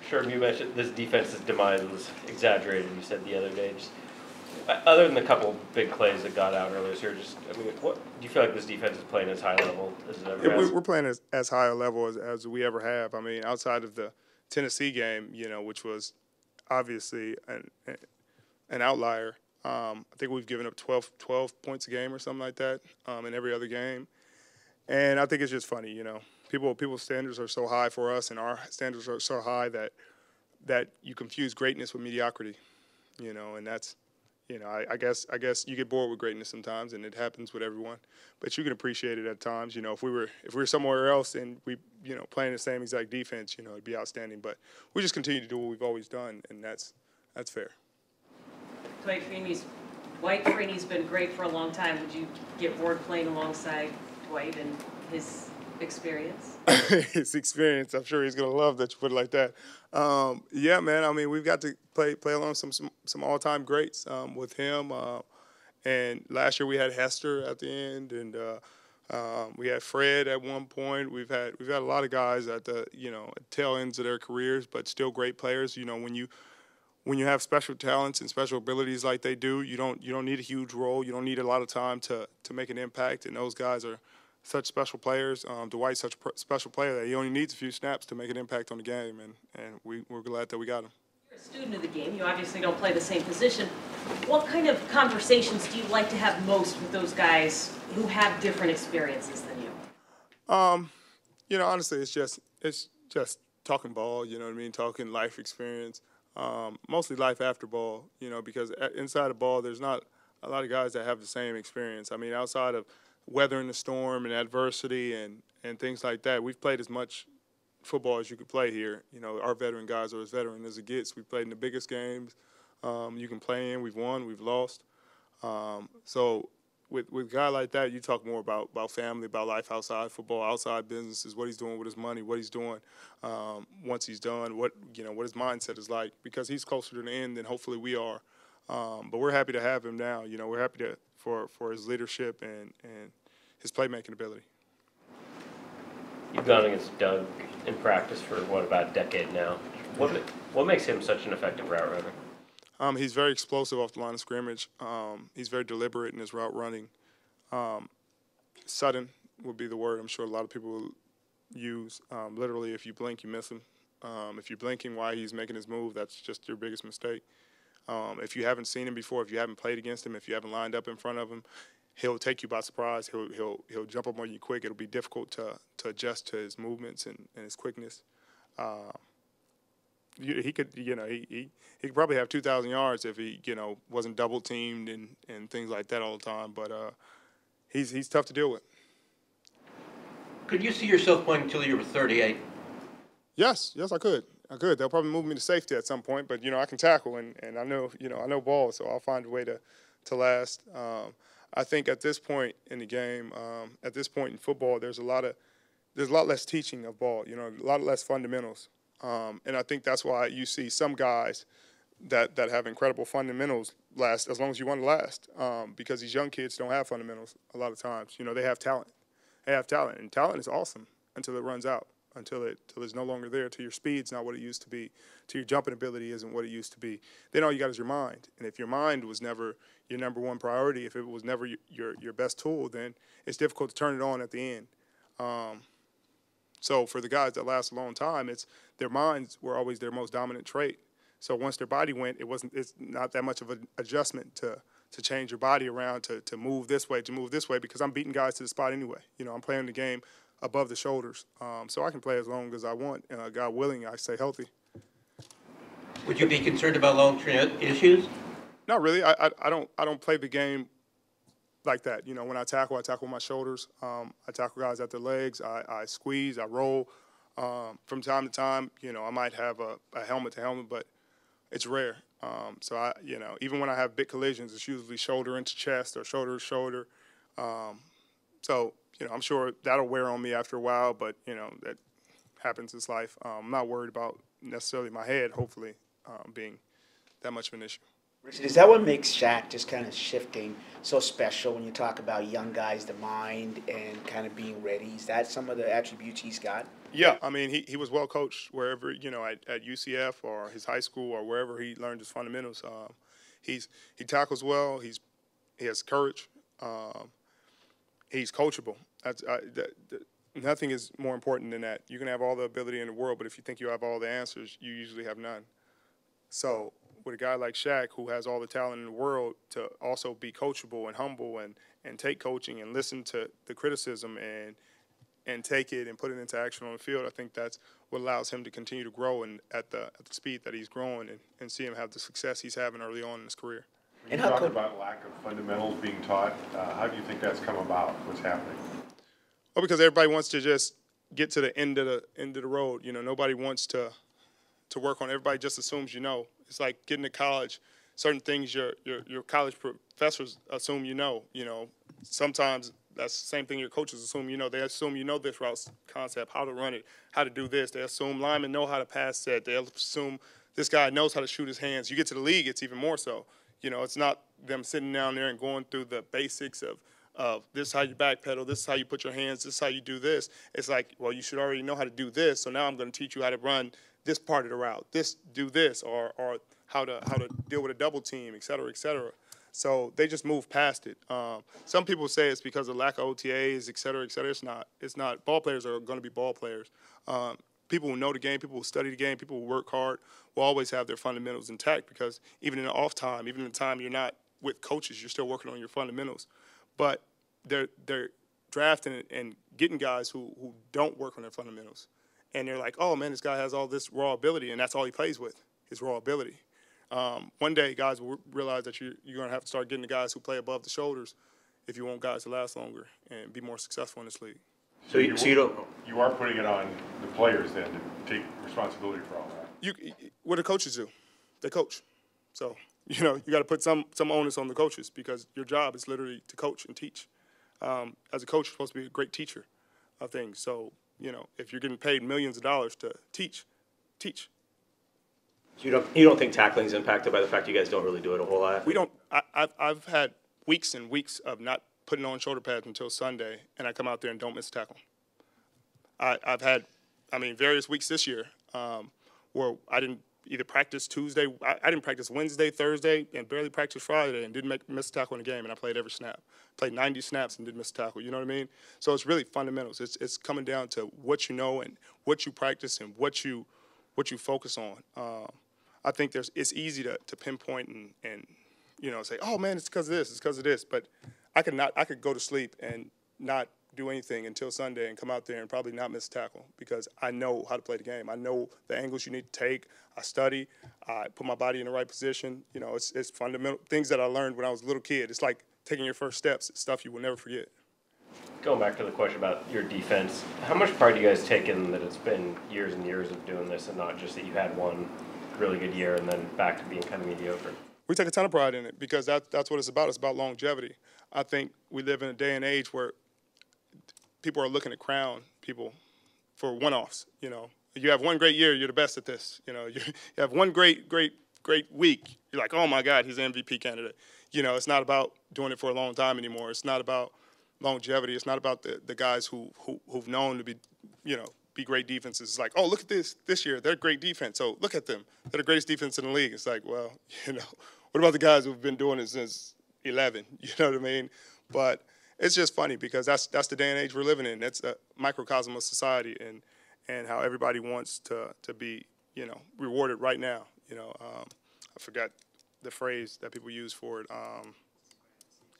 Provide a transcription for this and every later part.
Sure, you mentioned this defense's demise was exaggerated. You said the other day. Just, other than the couple big plays that got out earlier this year, just I mean, what do you feel like this defense is playing as high level as it ever Yeah, has? we're playing as high a level as we ever have. I mean, outside of the Tennessee game, which was obviously an outlier. I think we've given up 12 points a game or something like that in every other game. And I think it's just funny, People's standards are so high for us, and our standards are so high that you confuse greatness with mediocrity, and that's, I guess you get bored with greatness sometimes, and it happens with everyone. But you can appreciate it at times. If we were somewhere else and we, playing the same exact defense, it'd be outstanding. But we just continue to do what we've always done, and that's fair. Dwight Freeney's been great for a long time. Would you get bored playing alongside Dwight and his experience? His experience, I'm sure he's gonna love that you put it like that. Yeah, man. I mean, we've got to play along some all time greats with him. And last year we had Hester at the end, and we had Fred at one point. We've had a lot of guys at the tail ends of their careers, but still great players. When you have special talents and special abilities like they do, you don't need a huge role. You don't need a lot of time to make an impact. And those guys are such special players. Dwight's such a special player that he only needs a few snaps to make an impact on the game, and we're glad that we got him. You're a student of the game. You obviously don't play the same position. What kind of conversations do you like to have most with those guys who have different experiences than you? Honestly, it's just talking ball. You know what I mean? Talking life experience. Mostly life after ball. Because inside of ball, there's not a lot of guys that have the same experience. I mean, outside of weathering the storm and adversity and things like that, we've played as much football as you could play here. Our veteran guys are as veteran as it gets. We've played in the biggest games you can play in. We've won, we've lost. So with a guy like that, you talk more about family, about life outside football, outside businesses, what he's doing with his money, what he's doing once he's done, what his mindset is like, because he's closer to the end than hopefully we are. But we're happy to have him now. We're happy for his leadership and his playmaking ability. You've gone against Doug in practice for about a decade now. What makes him such an effective route runner? He's very explosive off the line of scrimmage. He's very deliberate in his route running. Sudden would be the word I'm sure a lot of people will use. Literally, if you blink, you miss him. If you're blinking while he's making his move, that's just your biggest mistake. If you haven't seen him before, if you haven't played against him, if you haven't lined up in front of him, he'll take you by surprise. He'll jump up on you quick. It'll be difficult to adjust to his movements and his quickness. He could probably have 2,000 yards if he wasn't double teamed and things like that all the time. But he's tough to deal with. Could you see yourself playing until you were 38? Yes, I could. They'll probably move me to safety at some point, but I can tackle and I know ball, so I'll find a way to last. I think at this point in the game, at this point in football, there's a lot less teaching of ball. A lot less fundamentals. And I think that's why you see some guys that have incredible fundamentals last as long as you want to last, because these young kids don't have fundamentals a lot of times. They have talent. And talent is awesome until it runs out, until it's no longer there, till your speed's not what it used to be, till your jumping ability isn't what it used to be. Then all you got is your mind. And if your mind was never your number one priority, if it was never your best tool, then it's difficult to turn it on at the end. So for the guys that last a long time, it's their minds were always their most dominant trait. So once their body went, it's not that much of an adjustment to change your body around to move this way, because I'm beating guys to the spot anyway. I'm playing the game above the shoulders. So I can play as long as I want. God willing, I stay healthy. Would you be concerned about long-term issues? Not really. I don't play the game like that. When I tackle with my shoulders. I tackle guys at their legs. I squeeze. I roll. From time to time, I might have a helmet to helmet, but it's rare. So even when I have big collisions, it's usually shoulder into chest or shoulder to shoulder. So I'm sure that'll wear on me after a while, but that happens. It's life. I'm not worried about necessarily my head, hopefully, being that much of an issue. Richard, is that what makes Shaq just kind of shifting so special when you talk about young guys, the mind, and kind of being ready? Is that some of the attributes he's got? Yeah, I mean, he was well coached wherever, at UCF or his high school or wherever he learned his fundamentals. He tackles well. He has courage. He's coachable. Nothing is more important than that. You can have all the ability in the world, but if you think you have all the answers, you usually have none. So with a guy like Shaq, who has all the talent in the world, to also be coachable and humble and take coaching and listen to the criticism and take it and put it into action on the field, I think that's what allows him to continue to grow and at the speed that he's growing and see him have the success he's having early on in his career. When you talk about lack of fundamentals being taught, how do you think that's come about? What's happening? Well, because everybody wants to just get to the end of the road. Nobody wants to work on it. Everybody just assumes you know. It's like getting to college. Certain things your college professors assume you know. Sometimes that's the same thing your coaches assume you know. They assume you know this route concept, how to run it, how to do this. They assume linemen know how to pass set. They assume this guy knows how to shoot his hands. You get to the league, it's even more so. It's not them sitting down there and going through the basics of this is how you backpedal, this is how you put your hands, this is how you do this. It's like, well, you should already know how to do this, so now I'm going to teach you how to run this part of the route, do this, or how to deal with a double team, et cetera, et cetera. So they just move past it. Some people say it's because of lack of OTAs, et cetera, et cetera. It's not. It's not. Ball players are going to be ball players. People who know the game, people who study the game, people who work hard will always have their fundamentals intact because even in the off time, even in the time you're not with coaches, you're still working on your fundamentals. But they're drafting and getting guys who don't work on their fundamentals. And they're like, oh, man, this guy has all this raw ability, and that's all he plays with, his raw ability. One day, guys will realize that you're going to have to start getting the guys who play above the shoulders if you want guys to last longer and be more successful in this league. So you are putting it on the players then to take responsibility for all that. What do coaches do? They coach. So, you got to put some onus on the coaches because your job is literally to coach and teach. As a coach, you're supposed to be a great teacher of things. So, if you're getting paid millions of dollars to teach. You don't think tackling is impacted by the fact you guys don't really do it a whole lot? We don't. I've had weeks and weeks of not putting on shoulder pads until Sunday, and I come out there and don't miss a tackle. I've had, various weeks this year where I didn't either practice Tuesday. I didn't practice Wednesday, Thursday, and barely practice Friday, and didn't miss a tackle in the game, and I played every snap. Played 90 snaps and didn't miss a tackle. You know what I mean? So it's really fundamentals. It's coming down to what you know and what you practice and what you focus on. I think it's easy to pinpoint and say, oh man, it's because of this, but I could go to sleep and not do anything until Sunday and come out there and probably not miss a tackle because I know how to play the game. I know the angles you need to take. I study. I put my body in the right position. It's fundamental things that I learned when I was a little kid. It's like taking your first steps. It's stuff you will never forget. Going back to the question about your defense, how much pride do you guys take in that it's been years and years of doing this and not just that you had one really good year and then back to being kind of mediocre? We take a ton of pride in it because that's what it's about. It's about longevity. I think we live in a day and age where people are looking to crown people for one-offs. You have one great year, you're the best at this. You have one great week, you're like, oh my God, he's an MVP candidate. It's not about doing it for a long time anymore. It's not about longevity. It's not about the guys who've known to be, be great defenses. It's like, oh, look at this year. They're a great defense. So look at them. They're the greatest defense in the league. It's like, well, what about the guys who've been doing it since 11? You know what I mean? But it's just funny because that's the day and age we're living in. It's a microcosm of society and how everybody wants to be, rewarded right now. I forgot the phrase that people use for it.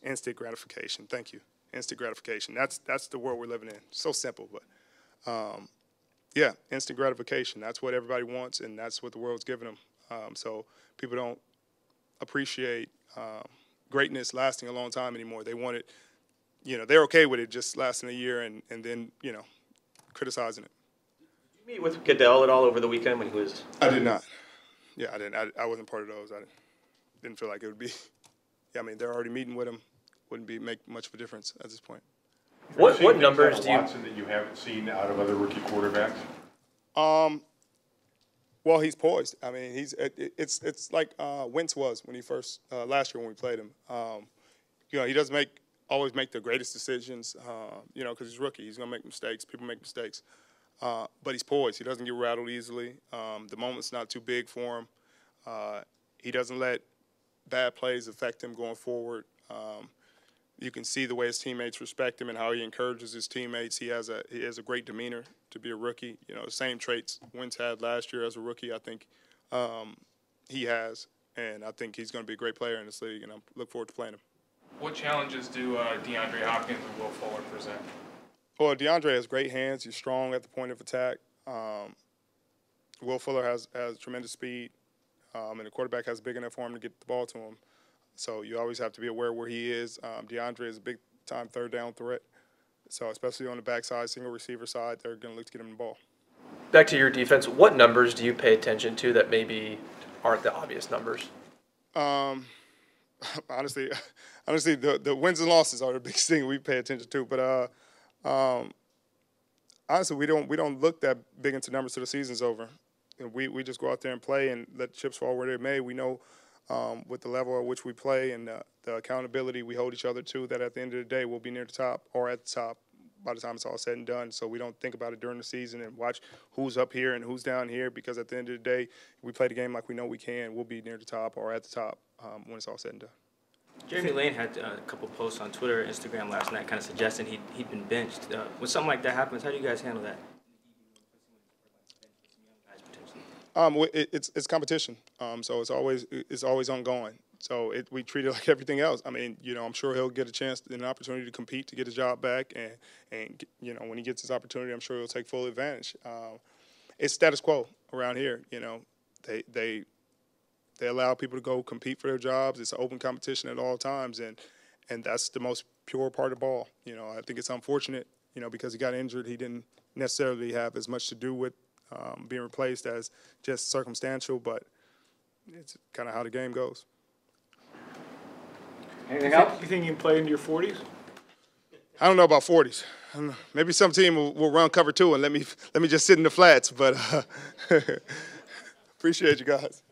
Instant gratification. Thank you. Instant gratification. That's the world we're living in. So simple, but yeah, instant gratification. That's what everybody wants, and that's what the world's giving them. So people don't appreciate greatness lasting a long time anymore. They want it, they're okay with it just lasting a year and then, criticizing it. Did you meet with Goodell at all over the weekend when he was? I did not. Yeah, I didn't. I wasn't part of those. I didn't feel like it would be. Yeah, they're already meeting with him. Wouldn't make much of a difference at this point. What numbers do you? Watson that you haven't seen out of other rookie quarterbacks? Well, he's poised. I mean, it's like Wentz was when he first last year when we played him. He doesn't always make the greatest decisions. Because he's a rookie, he's gonna make mistakes. People make mistakes, but he's poised. He doesn't get rattled easily. The moment's not too big for him. He doesn't let bad plays affect him going forward. You can see the way his teammates respect him and how he encourages his teammates. He has a great demeanor to be a rookie. The same traits Wentz had last year as a rookie. I think he has, and I think he's going to be a great player in this league. And I look forward to playing him. What challenges do DeAndre Hopkins and Will Fuller present? Well, DeAndre has great hands. He's strong at the point of attack. Will Fuller has tremendous speed, and the quarterback has big enough for him to get the ball to him. So you always have to be aware where he is. DeAndre is a big-time third-down threat. So especially on the backside, single receiver side, they're going to look to get him the ball. Back to your defense, what numbers do you pay attention to that maybe aren't the obvious numbers? Honestly, the wins and losses are the biggest thing we pay attention to. But honestly, we don't look that big into numbers till the season's over. And we just go out there and play and let the chips fall where they may. We know with the level at which we play and the accountability we hold each other to, that at the end of the day we'll be near the top or at the top by the time it's all said and done. So we don't think about it during the season and watch who's up here and who's down here, because at the end of the day, we play the game like we know we can. We'll be near the top or at the top when it's all said and done. Jeremy Lane had a couple posts on Twitter, Instagram last night, kind of suggesting he'd been benched. When something like that happens, how do you guys handle that? It's competition, so it's always ongoing. So we treat it like everything else. I mean, I'm sure he'll get a chance and an opportunity to compete to get his job back, and when he gets his opportunity, I'm sure he'll take full advantage. It's status quo around here. They allow people to go compete for their jobs. It's an open competition at all times, and that's the most pure part of ball. I think it's unfortunate, because he got injured. He didn't necessarily have as much to do with being replaced as just circumstantial, but it's kind of how the game goes. Anything else? You think you can play into your 40s? I don't know about 40s. I don't know. Maybe some team will run cover two and let me just sit in the flats, but appreciate you guys.